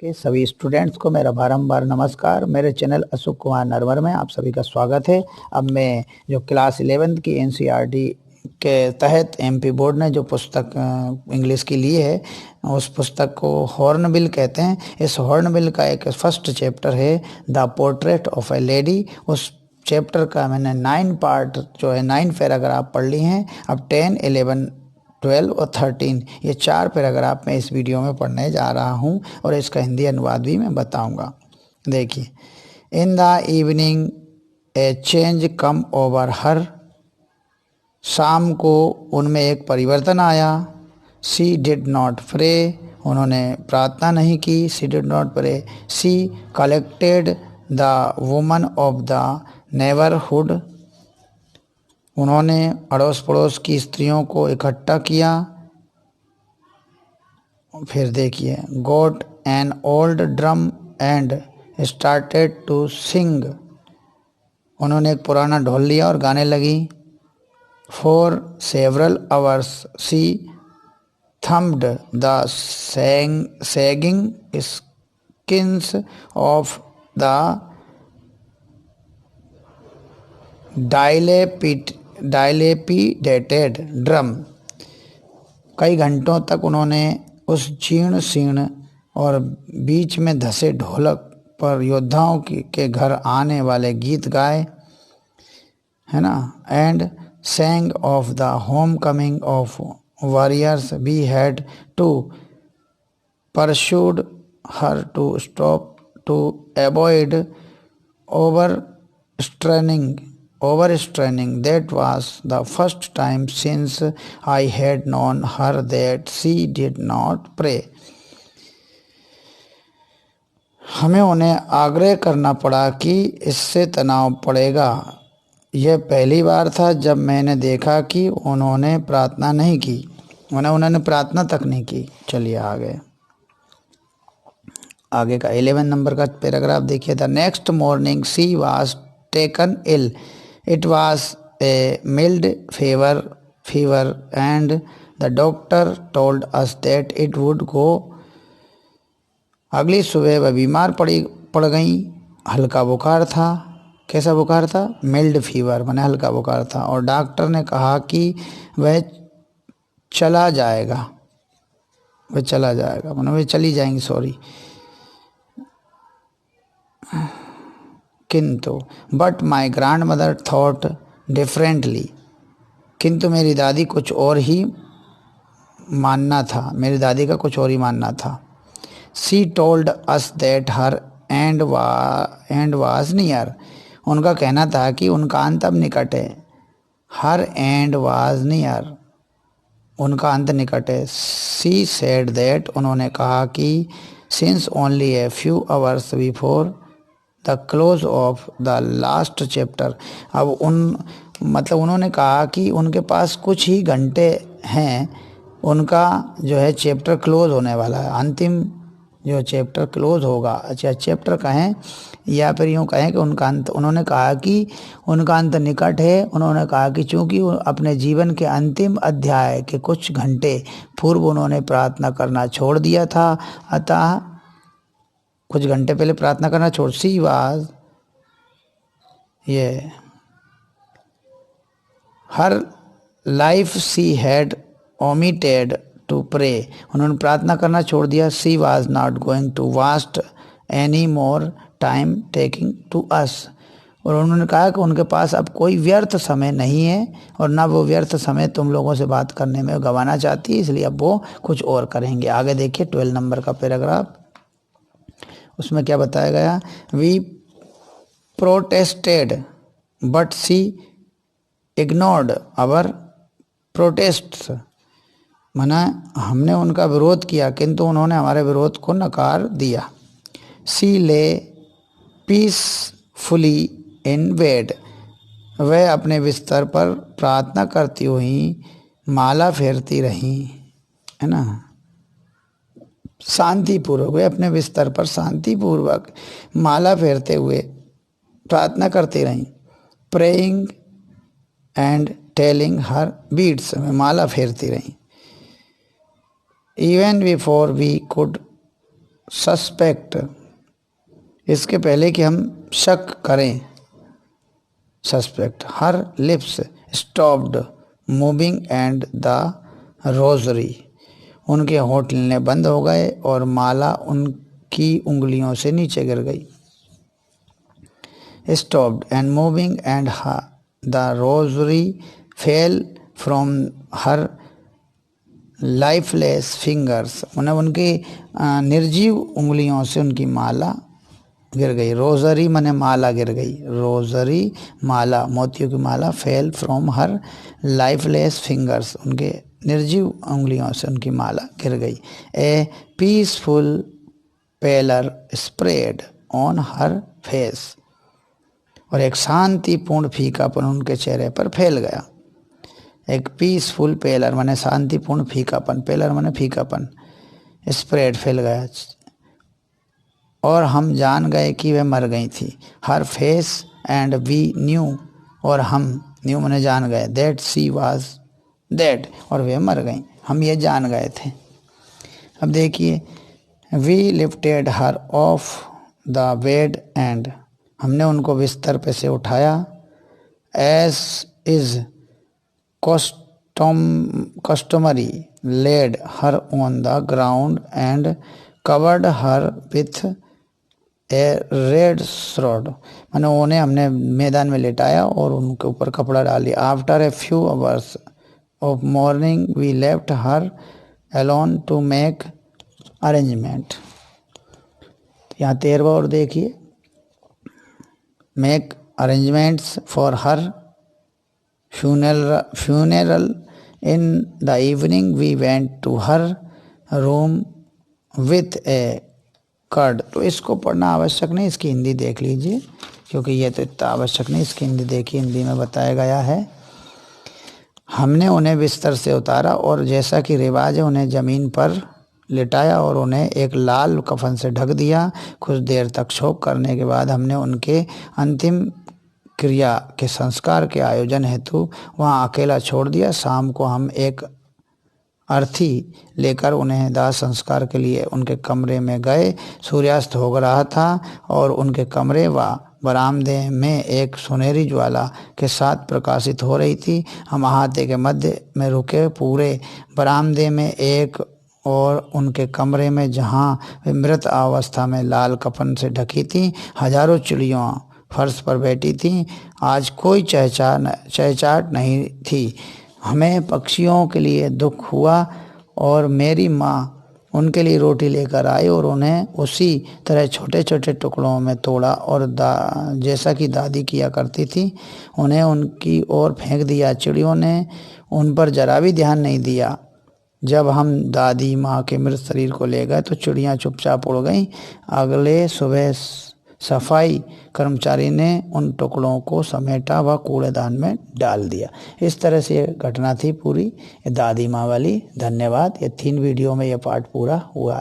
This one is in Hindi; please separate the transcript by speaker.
Speaker 1: के सभी स्टूडेंट्स को मेरा बारंबार नमस्कार। मेरे चैनल अशोक कुमार नरवर में आप सभी का स्वागत है। अब मैं जो क्लास 11th की एनसीईआरटी के तहत एमपी बोर्ड ने जो पुस्तक इंग्लिश की ली है, उस पुस्तक को हॉर्नबिल कहते हैं। इस हॉर्नबिल का एक फर्स्ट चैप्टर है the portrait of A lady. उस चैप्टर का मैंने 9 पार्ट जो है 9 पैराग्राफ पढ़ लिए हैं। अब 10, 11, 12 और 13 ये 4 पैराग्राफ मैं इस वीडियो में पढ़ने जा रहा हूँ और इसका हिंदी अनुवाद भी मैं बताऊँगा। देखिए, in the evening a change come over her. शाम को उनमें एक परिवर्तन आया। She did not pray. उन्होंने प्रार्थना नहीं की। She did not pray. She collected the woman of the neighbourhood. उन्होंने अड़ोस पड़ोस की स्त्रियों को इकट्ठा किया। फिर देखिए, got an old drum and started to sing. उन्होंने एक पुराना ढोल लिया और गाने लगी। For several hours she thumped the sagging skins of the dilapidated drum. कई घंटों तक उन्होंने उस जीर्ण शीर्ण और बीच में धसे ढोलक पर योद्धाओं के घर आने वाले गीत गाए, है ना। And sang of the homecoming of warriors. We had to pursued her to stop to avoid overstraining. That was the first time since I had known her that she did not pray. हमें उन्हें आग्रह करना पड़ा कि इससे तनाव पड़ेगा। यह पहली बार था जब मैंने देखा कि उन्होंने प्रार्थना नहीं की। उन्होंने प्रार्थना तक नहीं की। चलिए आगे का 11 नंबर का पैराग्राफ देखिए। The next morning she was taken ill. It was a mild fever and the doctor told us that it would go. अगली सुबह वह बीमार पड़ गई। हल्का बुखार था। कैसा बुखार था? मिल्ड फीवर, माने हल्का बुखार था। और डॉक्टर ने कहा कि वह चला जाएगा, माने वह चली जाएंगी, सॉरी। किंतु but my grand mother thought differently. किंतु मेरी दादी कुछ और ही मानना था, मेरी दादी का कुछ और ही मानना था। सी told us that her and was near. उनका कहना था कि उनका अंत अब निकट है। हर एंड वाज नियर, उनका अंत निकट है। सी सेड दैट, उन्होंने कहा कि since only A few hours before the close of the last chapter. अब उन्होंने कहा कि उनके पास कुछ ही घंटे हैं, उनका जो है चैप्टर क्लोज होने वाला है, अंतिम जो चैप्टर क्लोज होगा। अच्छा, चैप्टर कहें या फिर यूँ कहें कि उनका अंत। उन्होंने कहा कि उनका अंत निकट है। उन्होंने कहा कि चूँकि अपने जीवन के अंतिम अध्याय के कुछ घंटे पूर्व उन्होंने प्रार्थना करना छोड़ दिया था, अतः कुछ घंटे पहले प्रार्थना करना छोड़। सी वाज ये her life she had omitted to pray. उन्होंने प्रार्थना करना छोड़ दिया। She was not going to waste any more time talking to us. और उन्होंने कहा कि उनके पास अब कोई व्यर्थ समय नहीं है और ना वो व्यर्थ समय तुम लोगों से बात करने में गंवाना चाहती है, इसलिए अब वो कुछ और करेंगे। आगे देखिए 12 नंबर का पैराग्राफ, उसमें क्या बताया गया। We protested but she ignored our protests. माना हमने उनका विरोध किया किंतु उन्होंने हमारे विरोध को नकार दिया। सी ले पीसफुली इन बेड। वह अपने बिस्तर पर प्रार्थना करती हुई माला फेरती रही, है ना, शांतिपूर्वक। वे अपने बिस्तर पर शांतिपूर्वक माला फेरते हुए प्रार्थना करती रहीं। Praying and telling her beads, में माला फेरती रहीं। Even before we could suspect, इसके पहले कि हम शक करें, suspect. Her lips stopped moving and the rosary, उनके होंठ हिलने बंद हो गए और माला उनकी उंगलियों से नीचे गिर गई। Stopped and moving and the rosary fail from her lifeless fingers, उनकी निर्जीव उंगलियों से उनकी माला गिर गई। रोजरी माने माला गिर गई, रोजरी माला, मोतियों की माला। Fell from her lifeless fingers, उनके निर्जीव उंगलियों से उनकी माला गिर गई। A peaceful pallor spread on her face, और एक शांतिपूर्ण फीकापन उनके चेहरे पर फैल गया। एक पीसफुल पेलर माने शांतिपूर्ण फीकापन, पेलर माने फीकापन, स्प्रेड फैल गया, और हम जान गए कि वह मर गई थी। हर फेस एंड वी न्यू, और हम न्यू माने जान गए, दैट शी वाज डेड, और वे मर गई, हम ये जान गए थे। अब देखिए, we lifted her off the bed and, हमने उनको बिस्तर पे से उठाया। As is customary laid her on the ground and covered her with a red shroud, मैंने उन्हें हमने मैदान में लेटाया और उनके ऊपर कपड़ा डाल दिया। After a few hours of morning we left her alone to make arrangement. यहाँ 13वां और देखिए, make arrangements for her funeral in the evening we went to her room with a card। तो इसको पढ़ना आवश्यक नहीं, इसकी हिंदी देख लीजिए, क्योंकि ये तो इतना आवश्यक नहीं। इसकी हिंदी देखिए, हिंदी में बताया गया है। हमने उन्हें बिस्तर से उतारा और जैसा कि रिवाज है उन्हें ज़मीन पर लिटाया और उन्हें एक लाल कफन से ढक दिया। कुछ देर तक शोक करने के बाद हमने उनके अंतिम क्रिया के संस्कार के आयोजन हेतु वहाँ अकेला छोड़ दिया। शाम को हम एक अर्थी लेकर उन्हें दाह संस्कार के लिए उनके कमरे में गए। सूर्यास्त हो रहा था और उनके कमरे व बरामदे में एक सुनहरी ज्वाला के साथ प्रकाशित हो रही थी। हम अहाते के मध्य में रुके। पूरे बरामदे में एक और उनके कमरे में, जहाँ वे मृत अवस्था में लाल कफन से ढकी थी, हजारों चिड़ियों फर्श पर बैठी थी। आज कोई चहचहाट नहीं थी। हमें पक्षियों के लिए दुख हुआ और मेरी माँ उनके लिए रोटी लेकर आई और उन्हें उसी तरह छोटे छोटे टुकड़ों में तोड़ा और जैसा कि दादी किया करती थी उन्हें उनकी ओर फेंक दिया। चिड़ियों ने उन पर जरा भी ध्यान नहीं दिया। जब हम दादी माँ के मृत शरीर को ले गए तो चिड़ियाँ चुपचाप उड़ गईं। अगले सुबह सफाई कर्मचारी ने उन टुकड़ों को समेटा व कूड़ेदान में डाल दिया। इस तरह से ये घटना थी पूरी, दादी माँ वाली। धन्यवाद। ये 3 वीडियो में ये पार्ट पूरा हुआ है।